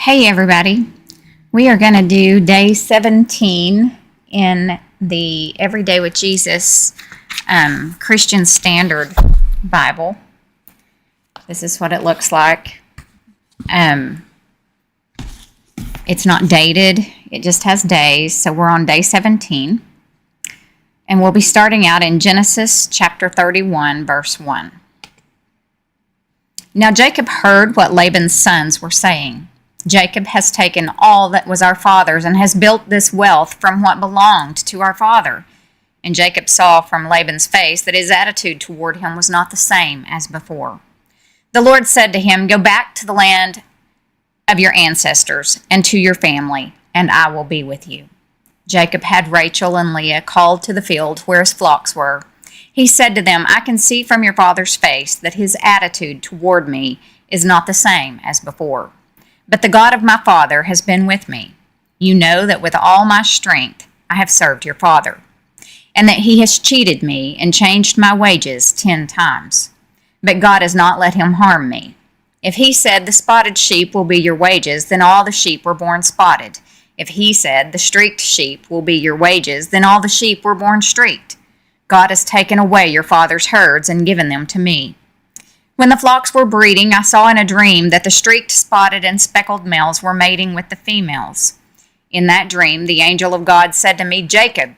Hey everybody, we are going to do day 17 in the Everyday with Jesus Christian Standard Bible. This is what it looks like. It's not dated, it just has days, so we're on day 17. And we'll be starting out in Genesis chapter 31, verse 1. Now Jacob heard what Laban's sons were saying. Jacob has taken all that was our father's and has built this wealth from what belonged to our father. And Jacob saw from Laban's face that his attitude toward him was not the same as before. The Lord said to him, "Go back to the land of your ancestors and to your family, and I will be with you." Jacob had Rachel and Leah called to the field where his flocks were. He said to them, "I can see from your father's face that his attitude toward me is not the same as before. But the God of my father has been with me. You know that with all my strength I have served your father, and that he has cheated me and changed my wages 10 times. But God has not let him harm me. If he said, 'The spotted sheep will be your wages,' then all the sheep were born spotted. If he said, 'The streaked sheep will be your wages,' then all the sheep were born streaked. God has taken away your father's herds and given them to me. When the flocks were breeding, I saw in a dream that the streaked, spotted, and speckled males were mating with the females. In that dream, the angel of God said to me, 'Jacob.'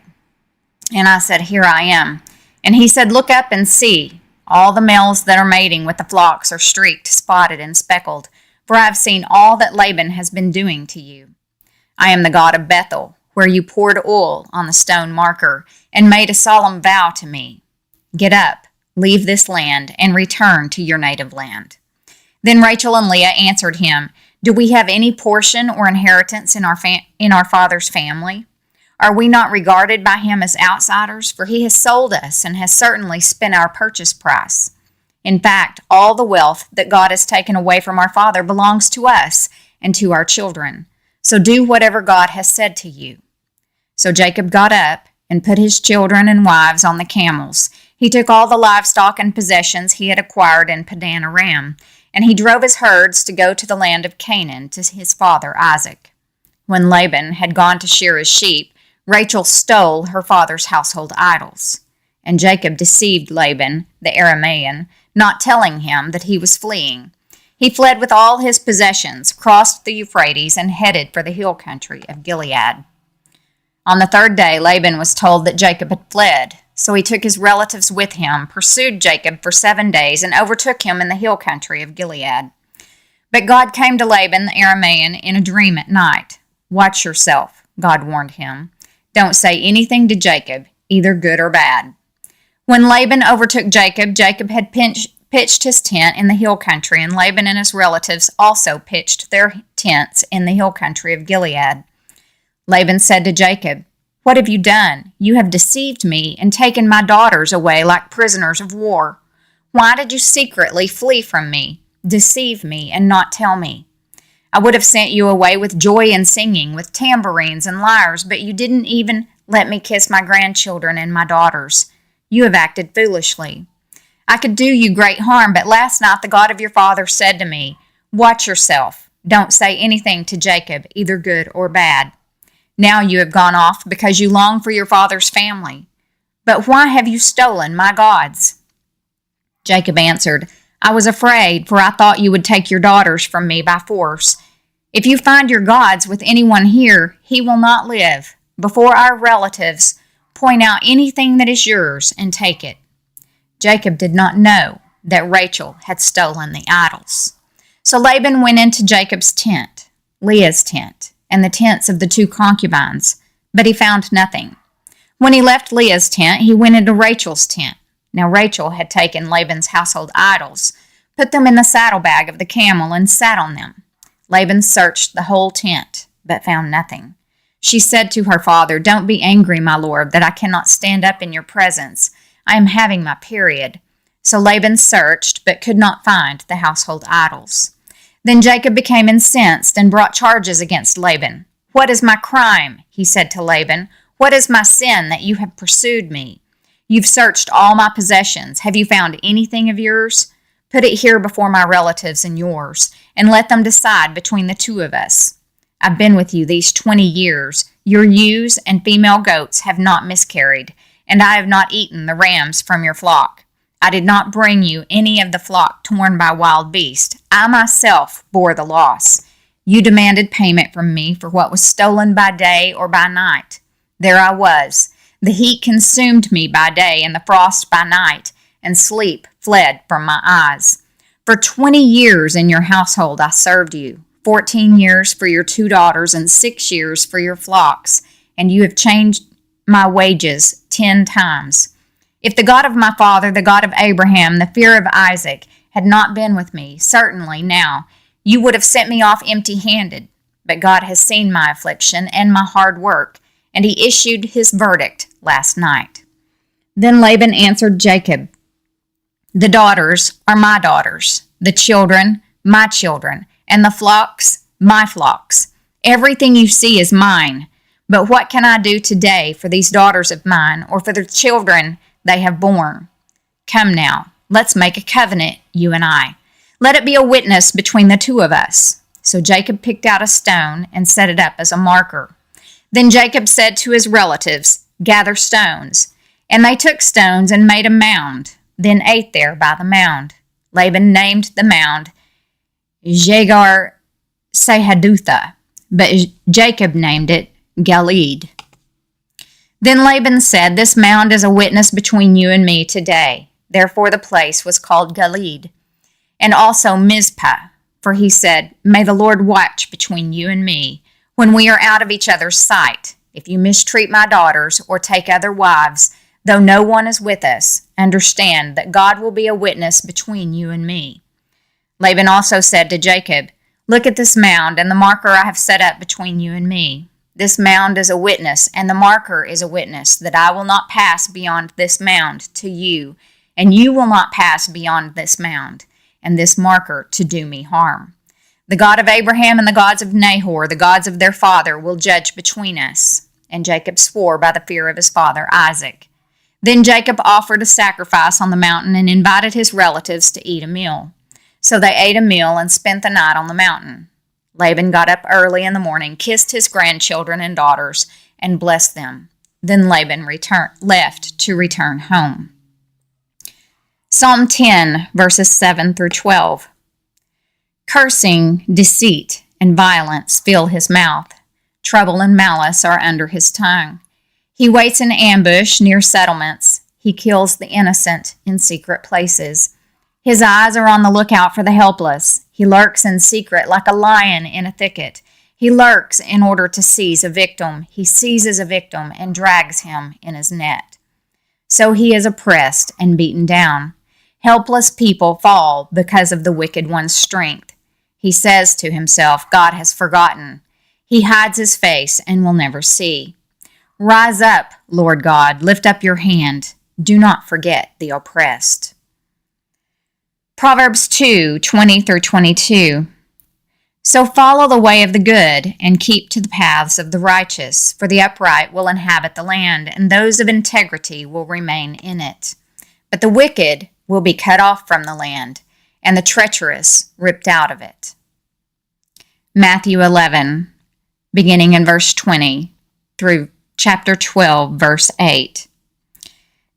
And I said, 'Here I am.' And he said, 'Look up and see. All the males that are mating with the flocks are streaked, spotted, and speckled, for I have seen all that Laban has been doing to you. I am the God of Bethel, where you poured oil on the stone marker and made a solemn vow to me. Get up. Leave this land and return to your native land.' Then Rachel and Leah answered him, 'Do we have any portion or inheritance in our father's family? Are we not regarded by him as outsiders? For he has sold us and has certainly spent our purchase price. In fact, all the wealth that God has taken away from our father belongs to us and to our children. So do whatever God has said to you.' So Jacob got up and put his children and wives on the camels. He took all the livestock and possessions he had acquired in Padan Aram, and he drove his herds to go to the land of Canaan to his father Isaac. When Laban had gone to shear his sheep, Rachel stole her father's household idols. And Jacob deceived Laban, the Aramean, not telling him that he was fleeing. He fled with all his possessions, crossed the Euphrates, and headed for the hill country of Gilead. On the third day, Laban was told that Jacob had fled. So he took his relatives with him, pursued Jacob for 7 days, and overtook him in the hill country of Gilead. But God came to Laban the Aramean in a dream at night. 'Watch yourself,' God warned him. 'Don't say anything to Jacob, either good or bad.' When Laban overtook Jacob, Jacob had pitched his tent in the hill country, and Laban and his relatives also pitched their tents in the hill country of Gilead. Laban said to Jacob, 'What have you done? You have deceived me and taken my daughters away like prisoners of war. Why did you secretly flee from me, deceive me, and not tell me? I would have sent you away with joy and singing, with tambourines and lyres, but you didn't even let me kiss my grandchildren and my daughters. You have acted foolishly. I could do you great harm, but last night the God of your father said to me, 'Watch yourself. Don't say anything to Jacob, either good or bad.' Now you have gone off because you long for your father's family. But why have you stolen my gods?' Jacob answered, 'I was afraid, for I thought you would take your daughters from me by force. If you find your gods with anyone here, he will not live. Before our relatives, point out anything that is yours and take it.' Jacob did not know that Rachel had stolen the idols. So Laban went into Jacob's tent, Leah's tent, and the tents of the 2 concubines, but he found nothing. When he left Leah's tent, he went into Rachel's tent. Now Rachel had taken Laban's household idols, put them in the saddlebag of the camel, and sat on them. Laban searched the whole tent, but found nothing. She said to her father, 'Don't be angry, my lord, that I cannot stand up in your presence. I am having my period.' So Laban searched, but could not find the household idols. Then Jacob became incensed and brought charges against Laban. 'What is my crime?' he said to Laban. 'What is my sin that you have pursued me? You've searched all my possessions. Have you found anything of yours? Put it here before my relatives and yours, and let them decide between the two of us. I've been with you these 20 years. Your ewes and female goats have not miscarried, and I have not eaten the rams from your flock. I did not bring you any of the flock torn by wild beasts. I myself bore the loss. You demanded payment from me for what was stolen by day or by night. There I was. The heat consumed me by day and the frost by night, and sleep fled from my eyes. For 20 years in your household I served you, 14 years for your 2 daughters and 6 years for your flocks, and you have changed my wages 10 times. If the God of my father, the God of Abraham, the fear of Isaac, had not been with me, certainly now you would have sent me off empty-handed. But God has seen my affliction and my hard work, and he issued his verdict last night. Then Laban answered Jacob, the daughters are my daughters, the children my children, and the flocks my flocks. Everything you see is mine. But what can I do today for these daughters of mine, or for the children they have borne? Come now, let's make a covenant, you and I. Let it be a witness between the two of us. So Jacob picked out a stone and set it up as a marker. Then Jacob said to his relatives, gather stones. And they took stones and made a mound, then ate there by the mound. Laban named the mound Jagar Sahadutha, but Jacob named it Galeed. Then Laban said, this mound is a witness between you and me today. Therefore the place was called Galeed, and also Mizpah, for he said, may the Lord watch between you and me when we are out of each other's sight. If you mistreat my daughters or take other wives, though no one is with us, understand that God will be a witness between you and me. Laban also said to Jacob, look at this mound and the marker I have set up between you and me. This mound is a witness, and the marker is a witness, that I will not pass beyond this mound to you, and you will not pass beyond this mound and this marker to do me harm. The God of Abraham and the gods of Nahor, the gods of their father, will judge between us. And Jacob swore by the fear of his father Isaac. Then Jacob offered a sacrifice on the mountain and invited his relatives to eat a meal. So they ate a meal and spent the night on the mountain. Laban got up early in the morning, kissed his grandchildren and daughters, and blessed them. Then Laban left to return home. Psalm 10, verses 7 through 12. Cursing, deceit, and violence fill his mouth. Trouble and malice are under his tongue. He waits in ambush near settlements. He kills the innocent in secret places. His eyes are on the lookout for the helpless. He lurks in secret like a lion in a thicket. He lurks in order to seize a victim. He seizes a victim and drags him in his net. So he is oppressed and beaten down. Helpless people fall because of the wicked one's strength. He says to himself, God has forgotten. He hides his face and will never see. Rise up, Lord God, lift up your hand. Do not forget the oppressed. Proverbs 2:20 through 22. So follow the way of the good and keep to the paths of the righteous, for the upright will inhabit the land, and those of integrity will remain in it. But the wicked will be cut off from the land, and the treacherous ripped out of it. Matthew 11, beginning in verse 20 through chapter 12, verse 8.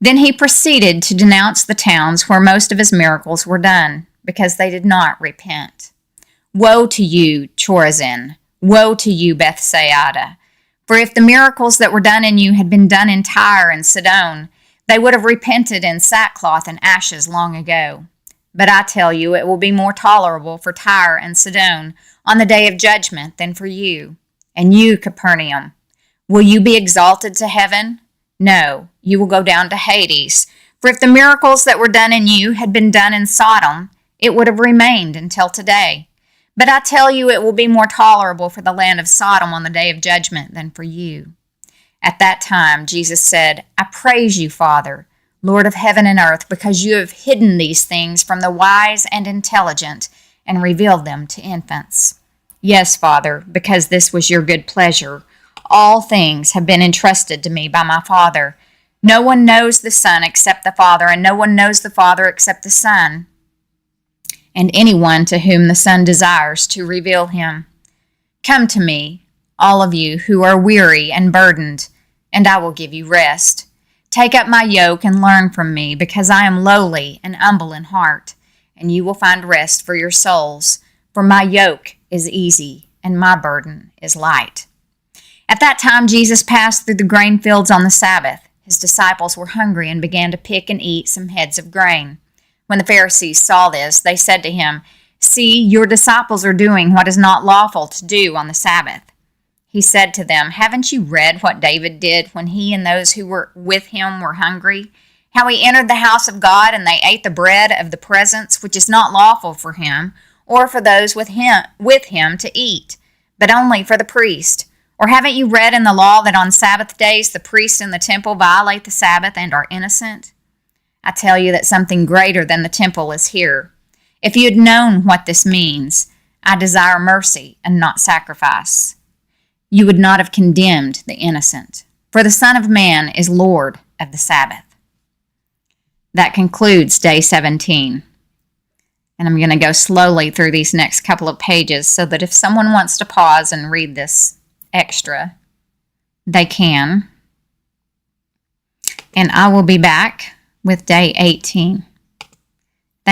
Then he proceeded to denounce the towns where most of his miracles were done, because they did not repent. Woe to you, Chorazin! Woe to you, Bethsaida! For if the miracles that were done in you had been done in Tyre and Sidon, they would have repented in sackcloth and ashes long ago. But I tell you, it will be more tolerable for Tyre and Sidon on the day of judgment than for you. And you, Capernaum, will you be exalted to heaven? No, you will go down to Hades. For if the miracles that were done in you had been done in Sodom, it would have remained until today. But I tell you, it will be more tolerable for the land of Sodom on the day of judgment than for you. At that time, Jesus said, I praise you, Father, Lord of heaven and earth, because you have hidden these things from the wise and intelligent and revealed them to infants. Yes, Father, because this was your good pleasure. All things have been entrusted to me by my Father. No one knows the Son except the Father, and no one knows the Father except the Son, and anyone to whom the Son desires to reveal him. Come to me, all of you who are weary and burdened, and I will give you rest. Take up my yoke and learn from me, because I am lowly and humble in heart, and you will find rest for your souls. For my yoke is easy, and my burden is light. At that time, Jesus passed through the grain fields on the Sabbath. His disciples were hungry and began to pick and eat some heads of grain. When the Pharisees saw this, they said to him, "See, your disciples are doing what is not lawful to do on the Sabbath." He said to them, "Haven't you read what David did when he and those who were with him were hungry? How he entered the house of God and they ate the bread of the presence, which is not lawful for him, or for those with him to eat, but only for the priest. Or haven't you read in the law that on Sabbath days the priests in the temple violate the Sabbath and are innocent? I tell you that something greater than the temple is here. If you had known what this means, I desire mercy and not sacrifice, you would not have condemned the innocent. For the Son of Man is Lord of the Sabbath." That concludes day 17. And I'm going to go slowly through these next couple of pages so that if someone wants to pause and read this extra, they can. And I will be back with day 18.